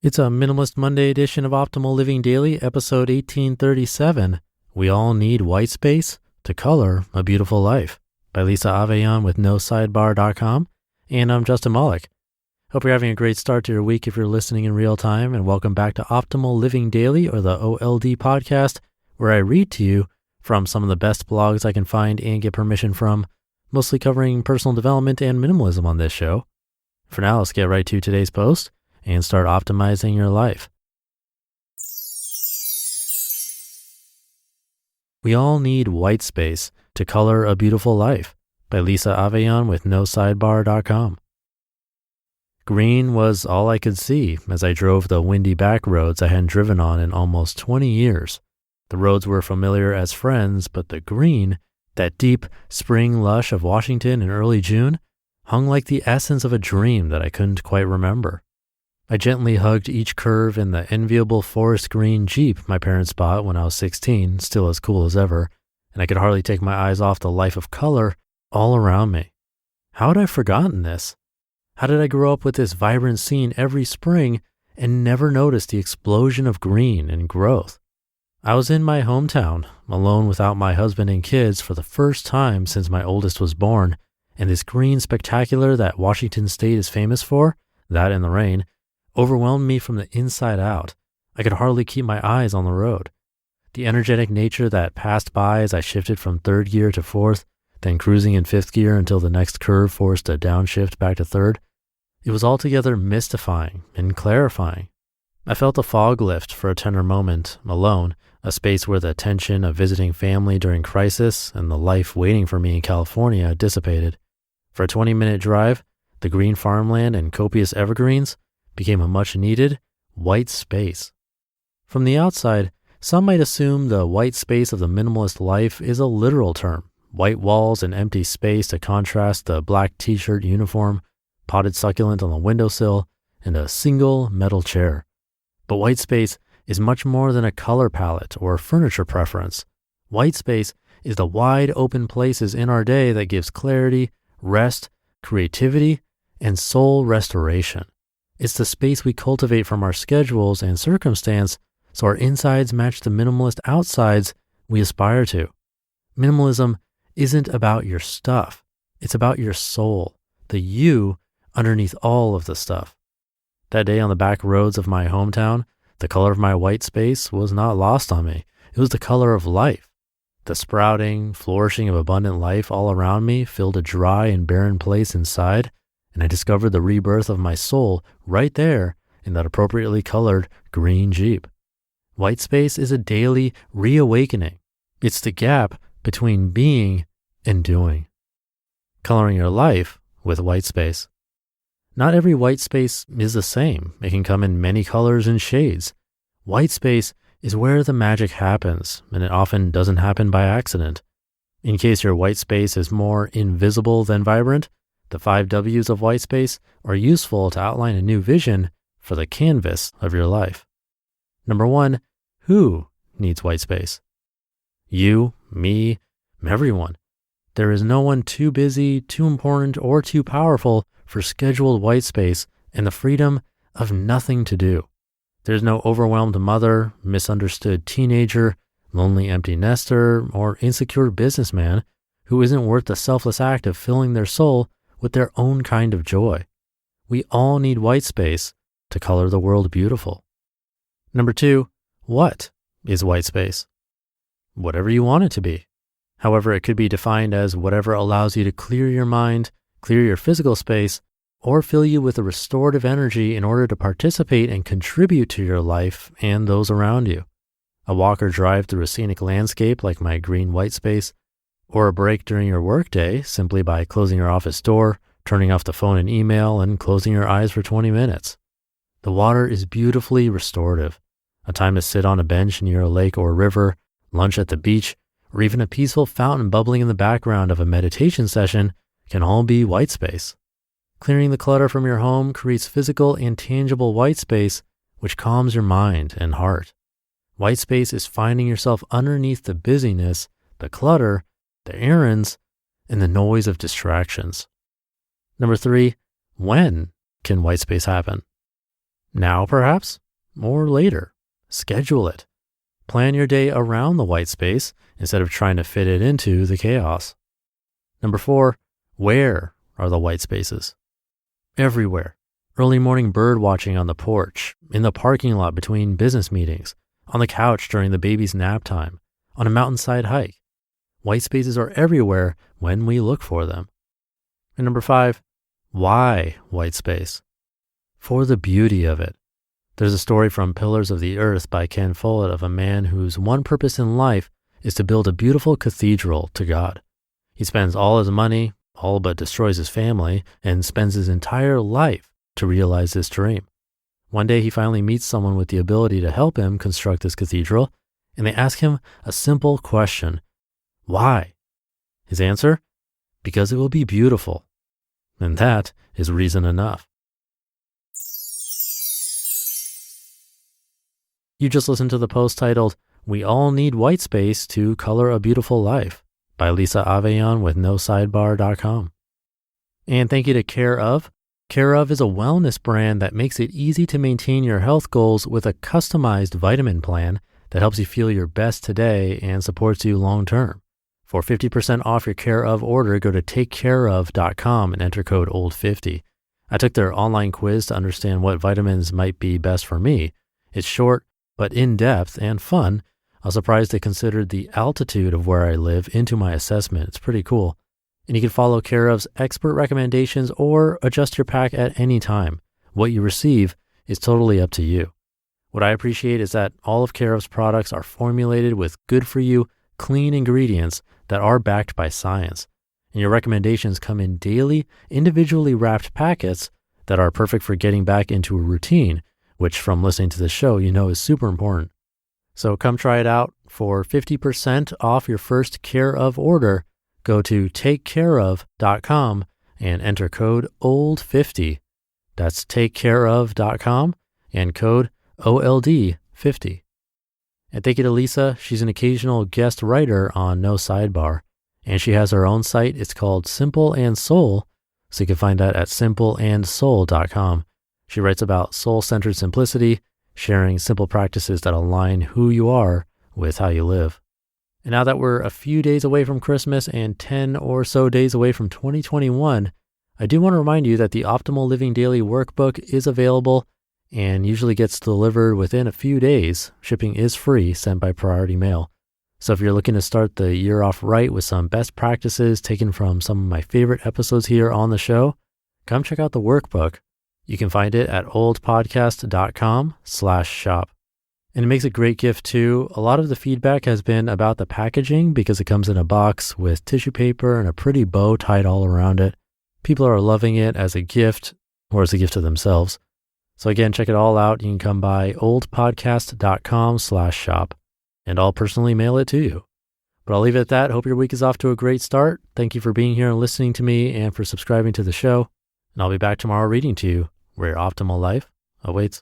It's a Minimalist Monday edition of Optimal Living Daily, episode 1837. We all need white space to color a beautiful life, by Lisa Avellan with No Sidebar.com. And I'm Justin Malik. Hope you're having a great start to your week if you're listening in real time, and welcome back to Optimal Living Daily, or the OLD podcast, where I read to you from some of the best blogs I can find and get permission from, mostly covering personal development and minimalism on this show. For now, let's get right to today's post and start optimizing your life. We all need white space to color a beautiful life, by Lisa Avellan with NoSidebar.com. Green was all I could see as I drove the windy back roads I hadn't driven on in almost 20 years. The roads were familiar as friends, but the green, that deep spring lush of Washington in early June, hung like the essence of a dream that I couldn't quite remember. I gently hugged each curve in the enviable forest green Jeep my parents bought when I was 16, still as cool as ever, and I could hardly take my eyes off the life of color all around me. How had I forgotten this? How did I grow up with this vibrant scene every spring and never notice the explosion of green and growth? I was in my hometown, alone without my husband and kids for the first time since my oldest was born, and this green spectacular that Washington State is famous for, that and the rain, overwhelmed me from the inside out. I could hardly keep my eyes on the road. The energetic nature that passed by as I shifted from third gear to fourth, then cruising in fifth gear until the next curve forced a downshift back to third, it was altogether mystifying and clarifying. I felt a fog lift for a tender moment, alone, a space where the tension of visiting family during crisis and the life waiting for me in California dissipated. For a 20-minute drive, the green farmland and copious evergreens became a much-needed white space. From the outside, some might assume the white space of the minimalist life is a literal term, white walls and empty space to contrast the black t-shirt uniform, potted succulent on the windowsill, and a single metal chair. But white space is much more than a color palette or furniture preference. White space is the wide open places in our day that gives clarity, rest, creativity, and soul restoration. It's the space we cultivate from our schedules and circumstance so our insides match the minimalist outsides we aspire to. Minimalism isn't about your stuff. It's about your soul, the you underneath all of the stuff. That day on the back roads of my hometown, the color of my white space was not lost on me. It was the color of life. The sprouting, flourishing of abundant life all around me filled a dry and barren place inside, and I discovered the rebirth of my soul right there in that appropriately colored green Jeep. White space is a daily reawakening. It's the gap between being and doing. Coloring your life with white space. Not every white space is the same. It can come in many colors and shades. White space is where the magic happens, and it often doesn't happen by accident. In case your white space is more invisible than vibrant, the 5 W's of white space are useful to outline a new vision for the canvas of your life. Number 1, who needs white space? You, me, everyone. There is no one too busy, too important, or too powerful for scheduled white space and the freedom of nothing to do. There's no overwhelmed mother, misunderstood teenager, lonely empty nester, or insecure businessman who isn't worth the selfless act of filling their soul with their own kind of joy. We all need white space to color the world beautiful. Number 2, what is white space? Whatever you want it to be. However, it could be defined as whatever allows you to clear your mind, clear your physical space, or fill you with a restorative energy in order to participate and contribute to your life and those around you. A walk or drive through a scenic landscape like my green white space, or a break during your workday simply by closing your office door, turning off the phone and email, and closing your eyes for 20 minutes. The water is beautifully restorative. A time to sit on a bench near a lake or river, lunch at the beach, or even a peaceful fountain bubbling in the background of a meditation session can all be white space. Clearing the clutter from your home creates physical and tangible white space, which calms your mind and heart. White space is finding yourself underneath the busyness, the clutter, the errands, and the noise of distractions. Number 3, when can white space happen? Now, perhaps, or later. Schedule it. Plan your day around the white space instead of trying to fit it into the chaos. Number 4, where are the white spaces? Everywhere. Early morning bird watching on the porch, in the parking lot between business meetings, on the couch during the baby's nap time, on a mountainside hike. White spaces are everywhere when we look for them. And number 5, why white space? For the beauty of it. There's a story from Pillars of the Earth by Ken Follett of a man whose one purpose in life is to build a beautiful cathedral to God. He spends all his money, all but destroys his family, and spends his entire life to realize this dream. One day he finally meets someone with the ability to help him construct this cathedral, and they ask him a simple question: why? His answer? Because it will be beautiful. And that is reason enough. You just listened to the post titled, "We All Need White Space to Color a Beautiful Life" by Lisa Avellan with NoSidebar.com. And thank you to Care Of. Care Of is a wellness brand that makes it easy to maintain your health goals with a customized vitamin plan that helps you feel your best today and supports you long term. For 50% off your Care Of order, go to takecareof.com and enter code OLD50. I took their online quiz to understand what vitamins might be best for me. It's short, but in-depth and fun. I was surprised they considered the altitude of where I live into my assessment. It's pretty cool. And you can follow Care Of's expert recommendations or adjust your pack at any time. What you receive is totally up to you. What I appreciate is that all of Care Of's products are formulated with good-for-you, clean ingredients that are backed by science. And your recommendations come in daily, individually wrapped packets that are perfect for getting back into a routine, which from listening to the show, you know is super important. So come try it out. For 50% off your first Care Of order, go to takecareof.com and enter code OLD50. That's takecareof.com and code OLD50. And thank you to Lisa. She's an occasional guest writer on No Sidebar, and she has her own site. It's called Simple and Soul, so you can find that at simpleandsoul.com. She writes about soul-centered simplicity, sharing simple practices that align who you are with how you live. And now that we're a few days away from Christmas and 10 or so days away from 2021, I do want to remind you that the Optimal Living Daily Workbook is available and usually gets delivered within a few days. Shipping is free, sent by priority mail. So if you're looking to start the year off right with some best practices taken from some of my favorite episodes here on the show, come check out the workbook. You can find it at oldpodcast.com/shop. And it makes a great gift too. A lot of the feedback has been about the packaging because it comes in a box with tissue paper and a pretty bow tied all around it. People are loving it as a gift or as a gift to themselves. So again, check it all out. You can come by oldpodcast.com/shop and I'll personally mail it to you. But I'll leave it at that. Hope your week is off to a great start. Thank you for being here and listening to me and for subscribing to the show. And I'll be back tomorrow reading to you where your optimal life awaits.